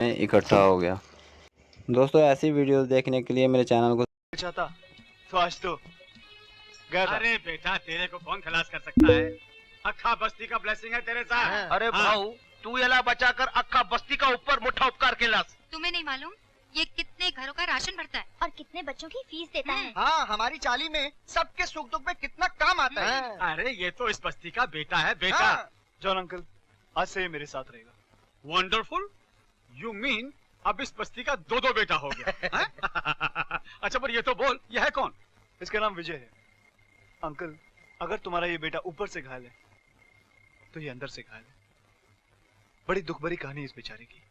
इकट्ठा हो गया। दोस्तों ऐसी वीडियोस देखने के लिए मेरे चैनल को चाहता तो आज तो गया था। अरे बेटा तेरे को कौन खलास कर सकता है? अक्खा बस्ती का ब्लेसिंग है तेरे साथ। अरे भाऊ तू एला बचाकर अक्खा बस्ती का ऊपर मुठा उपकार केलास। तुम्हें नहीं मालूम ये कितने घरों का राशन भरता है और कितने बच्चों की फीस देता है। हाँ हमारी चाली में सबके सुख दुख में कितना काम आता है। अरे ये तो इस बस्ती का बेटा है बेटा। हाँ। जॉन अंकल आज से ये मेरे साथ रहेगा। वंडरफुल। यू मीन अब इस बस्ती का दो बेटा हो गया। अच्छा पर ये तो बोल यह है कौन? इसका नाम विजय है। अंकल अगर तुम्हारा ये बेटा ऊपर से घायल है तो ये अंदर से घायल है। बड़ी दुख भरी कहानी इस बेचारे की।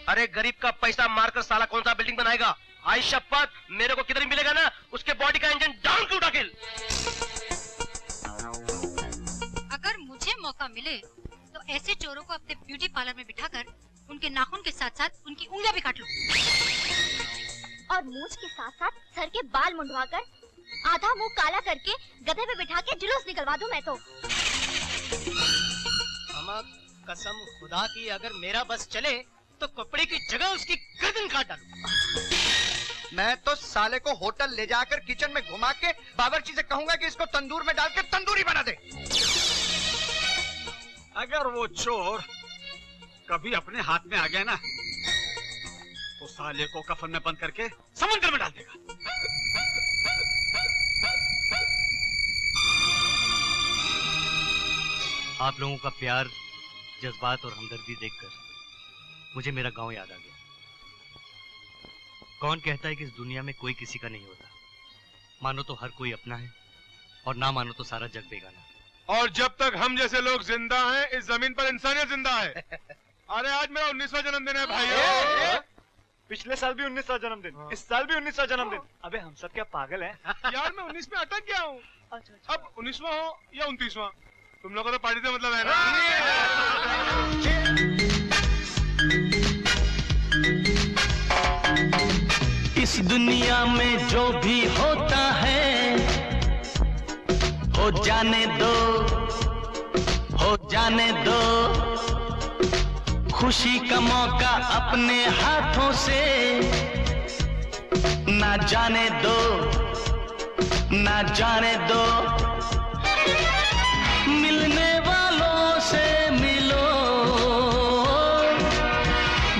अरे गरीब का पैसा मारकर साला कौन सा बिल्डिंग बनाएगा? आई शपथ मेरे को किधर मिलेगा ना उसके बॉडी का इंजन डाउन क्यों ढकेल। अगर मुझे मौका मिले तो ऐसे चोरों को अपने ब्यूटी पार्लर में बिठाकर उनके नाखून के साथ साथ उनकी उंगलियां भी काट लूं। और मूंछ के साथ साथ सर के बाल मुंडवाकर आधा मुंह काला करके गधे पे बिठा के जुलूस निकलवा दूं मैं तो। कसम खुदा की अगर मेरा बस चले तो कपड़े की जगह उसकी गर्दन काट डालूं। मैं तो साले को होटल ले जाकर किचन में घुमा के बावर्ची से कहूंगा कि इसको तंदूर में डाल के तंदूरी बना दे। अगर वो चोर कभी अपने हाथ में आ गया ना तो साले को कफन में बंद करके समुद्र में डाल देगा। आप लोगों का प्यार, जज्बात और हमदर्दी देखकर मुझे मेरा गांव याद आ गया। कौन कहता है कि इस दुनिया में कोई किसी का नहीं होता? मानो तो हर कोई अपना है और ना मानो तो सारा जग बेगाना। और जब तक हम जैसे लोग जिंदा हैं इस जमीन पर इंसानियत जिंदा है। अरे आज मेरा 19वां जन्मदिन है भाई। पिछले साल भी 19वां जन्मदिन, इस साल भी 19वां जन्मदिन। अबे हम सब क्या पागल हैं? यार मैं 19 में अटक गया हूँ। अब 19वां हो या 29वां, तुम लोगों को तो पार्टी से मतलब है ना। इस दुनिया में जो भी होता है हो जाने दो, हो जाने दो। खुशी का मौका अपने हाथों से ना जाने दो, ना जाने दो। मिलने वालों से मिलो,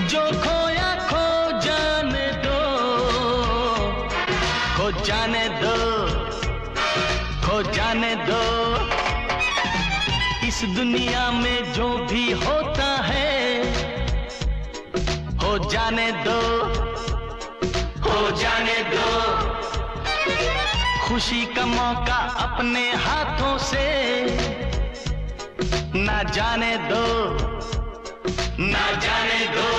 जो खोया खो जाने दो, खो जाने दो, खो जाने दो। इस दुनिया में जो भी होता है हो जाने दो, हो जाने दो। खुशी का मौका अपने हाथों से ना जाने दो, ना जाने दो।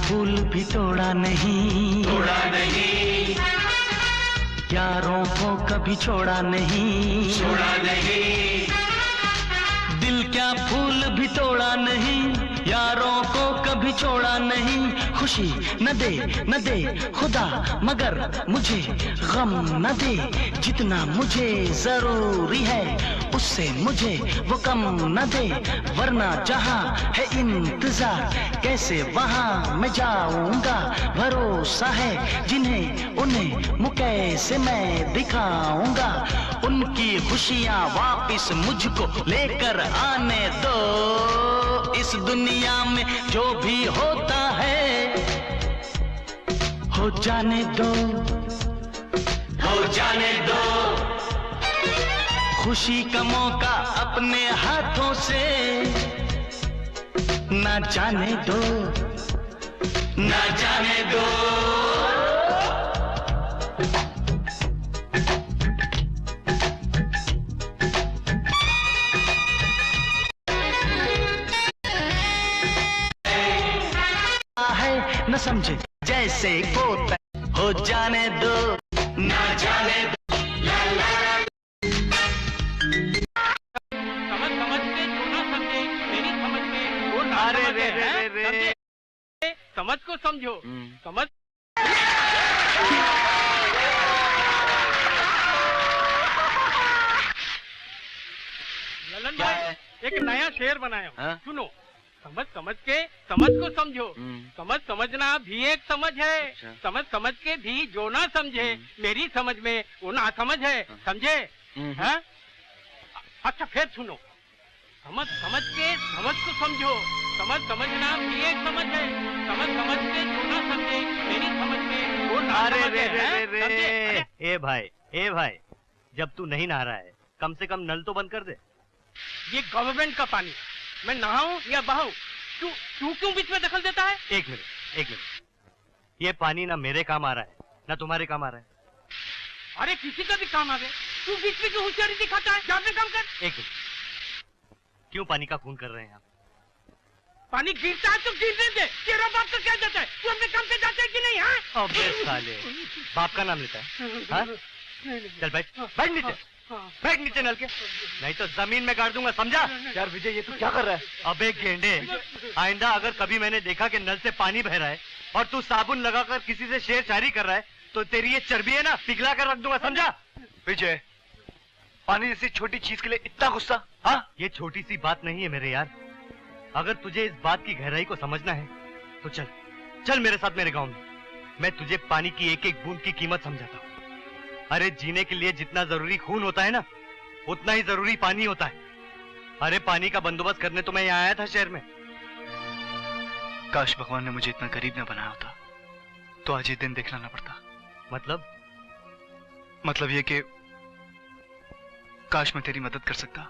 फूल भी तोड़ा नहीं, तोड़ा नहीं। यारों को कभी छोड़ा नहीं, छोड़ा नहीं। दिल क्या फूल भी तोड़ा नहीं, यारों को कभी छोड़ा नहीं। खुशी न दे न दे खुदा मगर मुझे गम न दे। जितना मुझे जरूरी है उससे मुझे वो कम न दे। वरना जहाँ है इंतजार कैसे वहाँ मैं जाऊंगा। भरोसा है जिन्हें उन्हें मुँह कैसे मैं दिखाऊंगा। उनकी खुशियाँ वापिस मुझको लेकर आने दो। इस दुनिया में जो भी होता है हो जाने दो, हो जाने दो। खुशी का मौका अपने हाथों से ना जाने दो, ना जाने दो। न समझे जैसे कोता हो जाने दो, ना जाने दो। ला ला ला। समझ समझ के जो ना समझे मेरी समझ में वो ना समझे, समझे? समझ को समझो, समझ। ललन भाई एक नया शेर बनाया हूँ, सुनो। समझ समझ के समझ को समझो, समझ समझना भी एक समझ है। अच्छा। समझ समझ के भी जो ना समझे मेरी समझ में वो ना समझ है, समझे? हैं? अच्छा फिर सुनो। समझ समझ के समझ को समझो, समझ समझना भी एक समझ है। समझ समझ के जो ना समझे मेरी समझ में वो ना समझ है, समझे? ए भाई जब तू नहीं नहा रहा है कम से कम नल तो बंद कर दे। ये गवर्नमेंट का पानी, मैं नहाऊं या बहाऊं, तू क्यों बीच में दखल देता है? एक मिनट, ये पानी ना मेरे काम आ रहा है ना तुम्हारे काम आ रहा है। अरे किसी का भी काम आ गए, तू बीच में क्यों होशियारी दिखाता है? अपने काम कर। एक मिनट, क्यों पानी का खून कर रहे हैं आप? पानी गिरता है तो गिरने दे, तेरा बाप तो क्या जाता है? तू अपने काम पे जाता है कि नहीं? हाँ? अबे साले, बाप का नाम लेता है? हाँ? चल बैठ नीचे, बैठ नीचे नल के, नहीं तो जमीन में गाड़ दूंगा, समझा? यार विजय ये तू क्या कर रहा है? अबे गेंडे, आइंदा अगर कभी मैंने देखा कि नल से पानी बह रहा है और तू साबुन लगाकर किसी से शेर शायरी कर रहा है तो तेरी ये चर्बी है ना पिघला कर रख दूंगा, समझा? विजय पानी जैसी छोटी चीज के लिए इतना गुस्सा? हाँ, ये छोटी सी बात नहीं है मेरे यार। अगर तुझे इस बात की गहराई को समझना है तो चल मेरे साथ मेरे गांव में, मैं तुझे पानी की एक एक बूंद की कीमत समझाता हूँ। अरे जीने के लिए जितना जरूरी खून होता है ना उतना ही जरूरी पानी होता है। अरे पानी का बंदोबस्त करने तो मैं यहाँ आया था शहर में। काश भगवान ने मुझे इतना गरीब न बनाया होता तो आज ये दिन देखना ना पड़ता। मतलब ये कि काश मैं तेरी मदद कर सकता,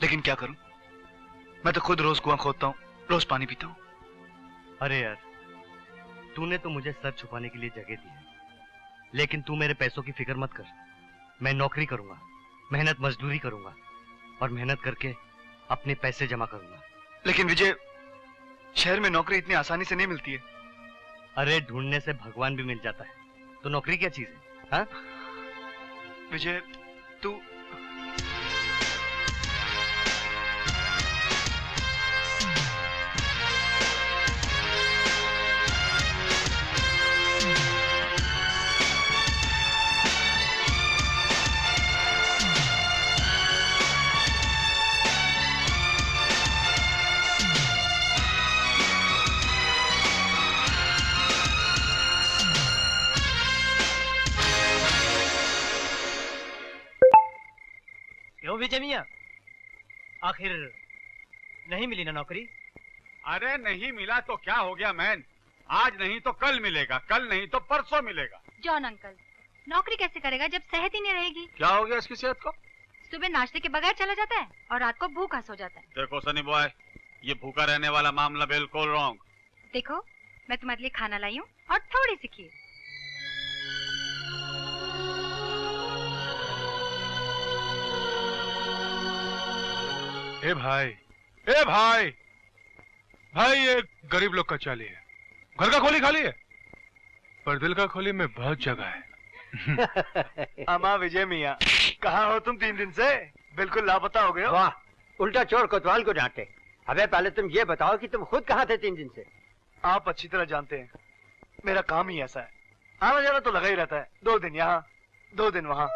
लेकिन क्या करूं, मैं तो खुद रोज कुआं खोदता हूं, रोज पानी पीता हूं। अरे यार तूने तो मुझे सर छुपाने के लिए जगह दी है, लेकिन तू मेरे पैसों की फिक्र मत कर। मैं नौकरी करूंगा, मेहनत मजदूरी करूंगा और मेहनत करके अपने पैसे जमा करूंगा। लेकिन विजय शहर में नौकरी इतनी आसानी से नहीं मिलती है। अरे ढूंढने से भगवान भी मिल जाता है, तो नौकरी क्या चीज है? हाँ? विजय तू विजय मियां आखिर नहीं मिली ना नौकरी? अरे नहीं मिला तो क्या हो गया मैन, आज नहीं तो कल मिलेगा, कल नहीं तो परसों मिलेगा। जॉन अंकल नौकरी कैसे करेगा जब सेहत ही नहीं रहेगी? क्या हो गया इसकी सेहत को? सुबह नाश्ते के बगैर चला जाता है और रात को भूखा सो जाता है। देखो सनी बॉय, ये भूखा रहने वाला मामला बिल्कुल रॉन्ग। देखो मैं तुम्हारे लिए खाना लाई हूँ और थोड़ी सी खीर। ए भाई भाई ये गरीब लोग का चाली है, घर का खोली खाली है पर दिल का खोली में बहुत जगह है। अमा विजय मियां कहाँ हो तुम 3 दिन से? बिल्कुल लापता हो गए हो। वाह, उल्टा चोर कोतवाल को डांटे। अबे पहले तुम ये बताओ कि तुम खुद कहाँ थे 3 दिन से? आप अच्छी तरह जानते हैं मेरा काम ही ऐसा है, आना जाना तो लगा ही रहता है। 2 दिन यहाँ 2 दिन वहाँ।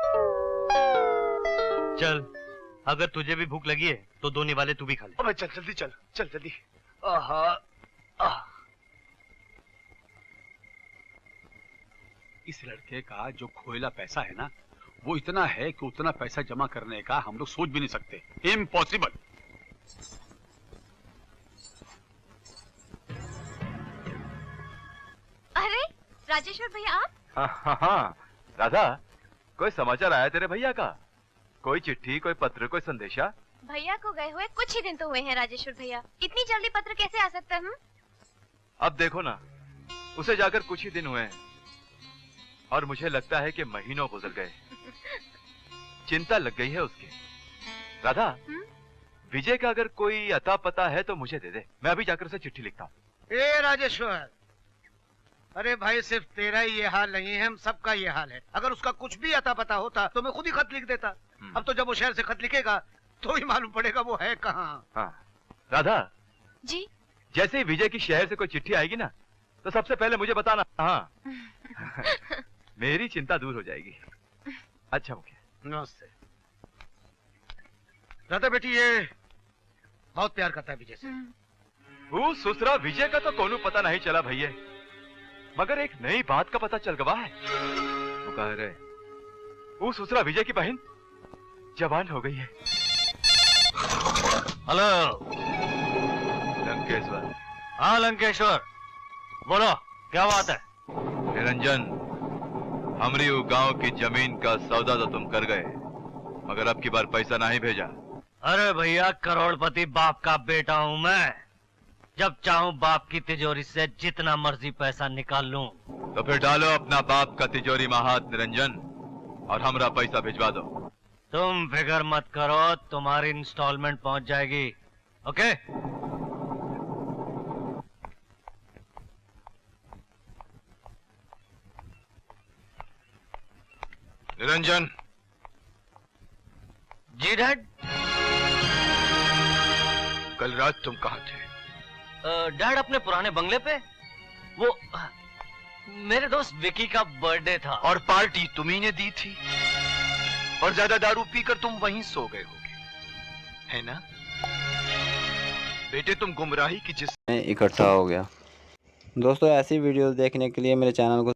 चल अगर तुझे भी भूख लगी है तो 2 निवाले तू भी खा ले। अबे चल जल्दी चल जल्दी। इस लड़के का जो खोयला पैसा है ना वो इतना है कि उतना पैसा जमा करने का हम लोग सोच भी नहीं सकते। इम्पॉसिबल। राजेश्वर भैया आप? हाँ राधा, कोई समाचार आया तेरे भैया का? कोई चिट्ठी, कोई पत्र, कोई संदेशा? भैया को गए हुए कुछ ही दिन तो हुए हैं राजेश्वर भैया, इतनी जल्दी पत्र कैसे आ सकता है? अब देखो ना, उसे जाकर कुछ ही दिन हुए हैं और मुझे लगता है कि महीनों गुजर गए। चिंता लग गई है उसकी। राधा, विजय का अगर कोई अता पता है तो मुझे दे दे, मैं अभी जाकर उसे चिट्ठी लिखता हूँ। ए राजेश्वर, अरे भाई सिर्फ तेरा ही ये हाल नहीं है, हम सबका ये हाल है। अगर उसका कुछ भी अता पता होता तो मैं खुद ही खत लिख देता। अब तो जब वो शहर से खत लिखेगा तो ही मालूम पड़ेगा वो है कहाँ। हाँ राधा जी, जैसे ही विजय की शहर से कोई चिट्ठी आएगी ना तो सबसे पहले मुझे बताना। हाँ मेरी चिंता दूर हो जाएगी। अच्छा मुखिया। नमस्ते। राधा बेटी ये बहुत प्यार करता है विजय से। वो सुसरा विजय का तो कोनो पता नहीं चला भैया, मगर एक नई बात का पता चल गवा है। वो कह रहे वो सुसरा विजय की बहन जवान हो गई है। हेलो लंकेश्वर। हाँ लंकेश्वर, बोलो क्या बात है? निरंजन, हमरी गांव की जमीन का सौदा तो तुम कर गए, मगर अब की बार पैसा नहीं भेजा। अरे भैया, करोड़पति बाप का बेटा हूँ मैं, जब चाहूँ बाप की तिजोरी से जितना मर्जी पैसा निकाल लूं। तो फिर डालो अपना बाप का तिजोरी में हाथ निरंजन, और हमरा पैसा भिजवा दो। तुम फिक्र मत करो, तुम्हारी इंस्टॉलमेंट पहुंच जाएगी। ओके? निरंजन। जी डैड। कल रात तुम कहाँ थे? डैड अपने पुराने बंगले पे। वो मेरे दोस्त विकी का बर्थडे था। और पार्टी तुम्ही ने दी थी, और ज्यादा दारू पीकर तुम वहीं सो गए होगे, है ना? बेटे तुम गुमराही की जिस इकट्ठा हो गया। दोस्तों ऐसी वीडियोस देखने के लिए मेरे चैनल को